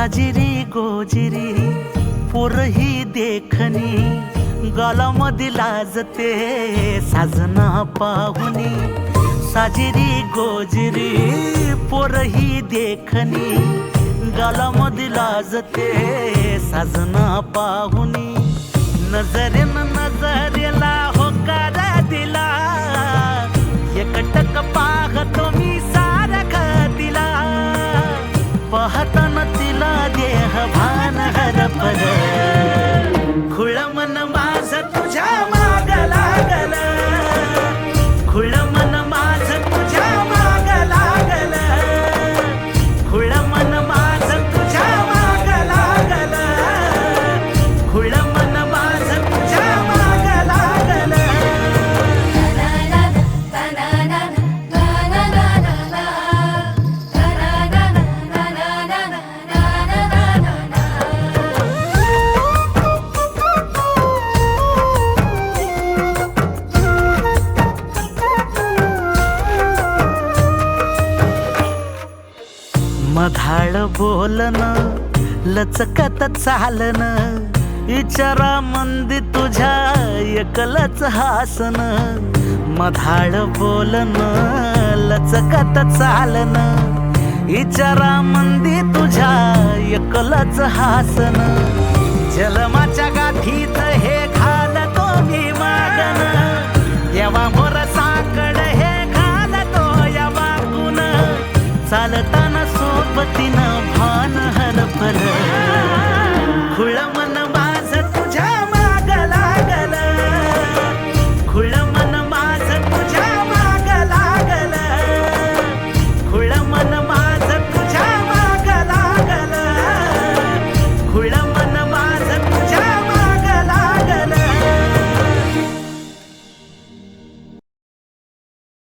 साजिरी गोजिरी पोरही देखणी गालामध्ये लाजते साजना पाहुनी साजिरी गोजिरी पोरही देखणी गालामध्ये लाजते साजना पाहुनी नजरेनं नजरेला होकार दिला एकटक पाहतो मी सारखा दिला पाहताना तिला देह भान हरपल खुळ मन माझं तुझ्या माग लागल खुळ मन माझं तुझ्या माग लागल खुळ मन माझं तुझ्या माग लागल खुळ मन माझं तुझ्या माग लागल मधाळ बोलन लचकत चालन विचारा मंदी तुझ्या एकलच हासन मधाळ बोलन लचकत चालन विचारा मंदी तुझ्या एकलच हासन जलमाच्या गाठीत हे घालतो मी मागन देवा मोर